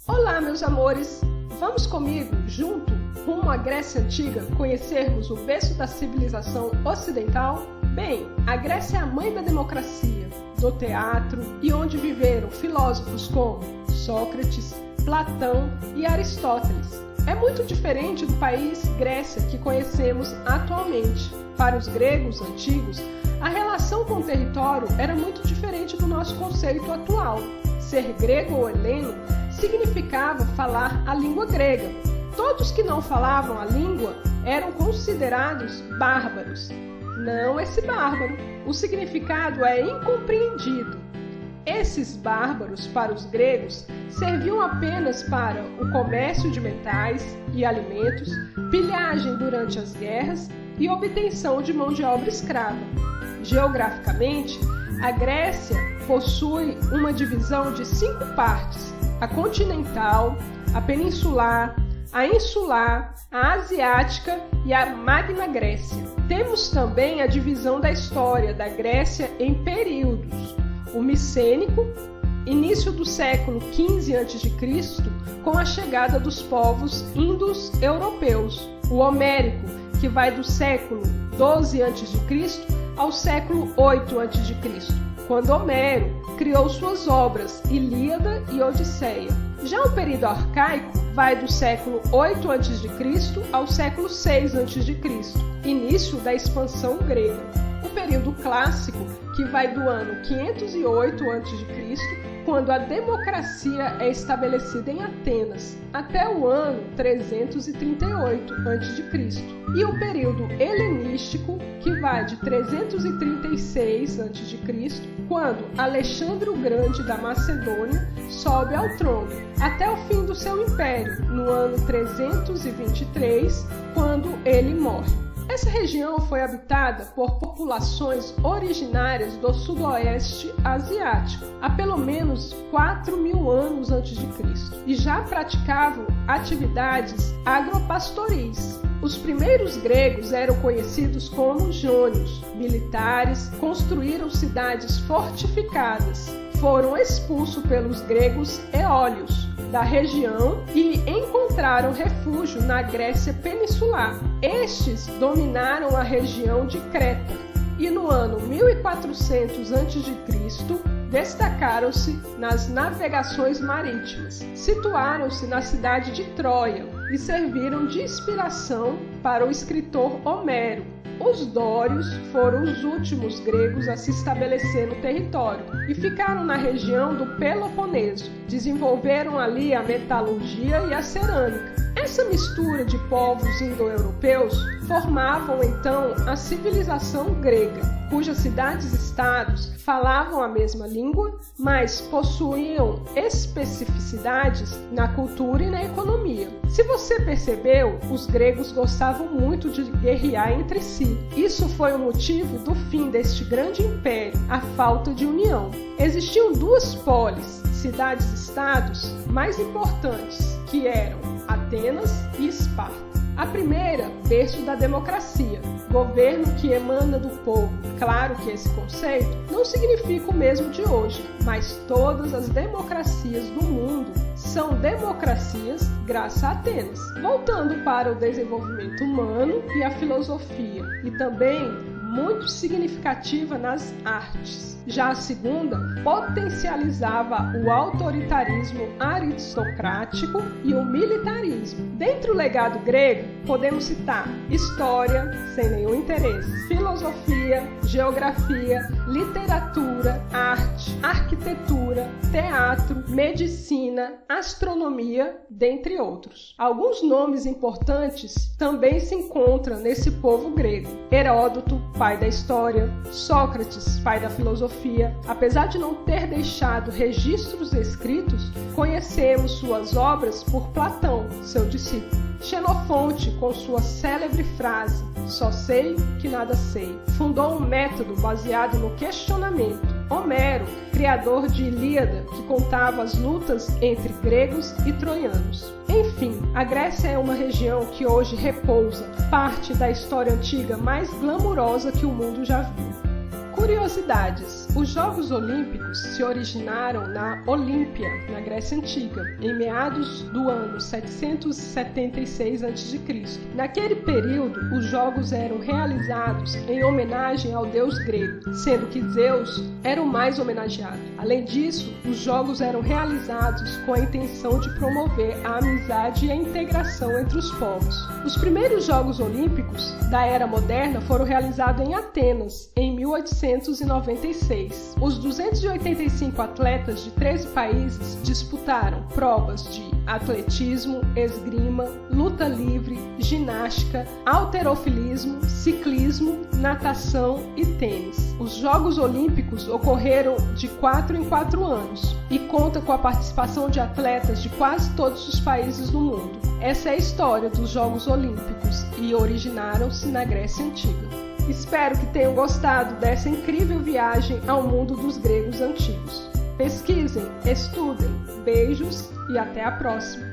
Olá, meus amores! Vamos comigo, junto, rumo à Grécia Antiga, conhecermos o berço da civilização ocidental? Bem, a Grécia é a mãe da democracia, do teatro e onde viveram filósofos como Sócrates, Platão e Aristóteles. É muito diferente do país Grécia que conhecemos atualmente. Para os gregos antigos, a relação com o território era muito diferente do nosso conceito atual. Ser grego ou heleno significava falar a língua grega. Todos que não falavam a língua eram considerados bárbaros. Não esse bárbaro. O significado é incompreendido. Esses bárbaros, para os gregos, serviam apenas para o comércio de metais e alimentos, pilhagem durante as guerras e obtenção de mão de obra escrava. Geograficamente, a Grécia possui uma divisão de 5 partes: a continental, a peninsular, a insular, a asiática e a Magna Grécia. Temos também a divisão da história da Grécia em períodos: o micênico, início do século XV a.C., com a chegada dos povos indo-europeus; o homérico, que vai do século XII a.C. ao século VIII a.C., quando Homero criou suas obras Ilíada e Odisseia. Já o período arcaico vai do século VIII a.C. ao século VI a.C., início da expansão grega. O período clássico, que vai do ano 508 a.C., quando a democracia é estabelecida em Atenas, até o ano 338 a.C. E o período helenístico, que vai de 336 a.C., quando Alexandre o Grande da Macedônia sobe ao trono, até o fim do seu império, no ano 323, quando ele morre. Essa região foi habitada por populações originárias do sudoeste asiático há pelo menos 4.000 anos antes de Cristo e já praticavam atividades agropastoris. Os primeiros gregos eram conhecidos como jônios. Militares, construíram cidades fortificadas. Foram expulsos pelos gregos eólios da região e encontraram refúgio na Grécia peninsular. Estes dominaram a região de Creta e no ano 1400 a.C. destacaram-se nas navegações marítimas. Situaram-se na cidade de Troia e serviram de inspiração para o escritor Homero. Os dórios foram os últimos gregos a se estabelecer no território e ficaram na região do Peloponeso. Desenvolveram ali a metalurgia e a cerâmica. Essa mistura de povos indo-europeus formavam então a civilização grega, cujas cidades-estados falavam a mesma língua, mas possuíam especificidades na cultura e na economia. Se você percebeu, os gregos gostavam muito de guerrear entre si. Isso foi o motivo do fim deste grande império, a falta de união. Existiam 2 polis, cidades-estados, mais importantes, que eram Atenas e Esparta. A primeira, berço da democracia, governo que emana do povo. Claro que esse conceito não significa o mesmo de hoje, mas todas as democracias do mundo são democracias graças a Atenas. Voltando para o desenvolvimento humano e a filosofia, e também muito significativa nas artes. Já a segunda potencializava o autoritarismo aristocrático e o militarismo. Dentre o legado grego, podemos citar história, sem nenhum interesse, filosofia, geografia, literatura, arte, arquitetura, teatro, medicina, astronomia, dentre outros. Alguns nomes importantes também se encontram nesse povo grego. Heródoto, pai da história; Sócrates, pai da filosofia. Apesar de não ter deixado registros escritos, conhecemos suas obras por Platão, seu discípulo. Xenofonte, com sua célebre frase "só sei que nada sei", fundou um método baseado no questionamento. Homero, criador de Ilíada, que contava as lutas entre gregos e troianos. Enfim, a Grécia é uma região que hoje repousa parte da história antiga mais glamurosa que o mundo já viu. Curiosidades: os Jogos Olímpicos se originaram na Olímpia, na Grécia Antiga, em meados do ano 776 a.C. Naquele período, os Jogos eram realizados em homenagem ao deus grego, sendo que Zeus era o mais homenageado. Além disso, os Jogos eram realizados com a intenção de promover a amizade e a integração entre os povos. Os primeiros Jogos Olímpicos da Era Moderna foram realizados em Atenas, em 1896. Os 285 atletas de 13 países disputaram provas de atletismo, esgrima, luta livre, ginástica, halterofilismo, ciclismo, natação e tênis. Os Jogos Olímpicos ocorreram de 4 em 4 anos e conta com a participação de atletas de quase todos os países do mundo. Essa é a história dos Jogos Olímpicos e originaram-se na Grécia Antiga. Espero que tenham gostado dessa incrível viagem ao mundo dos gregos antigos. Pesquisem, estudem, beijos e até a próxima!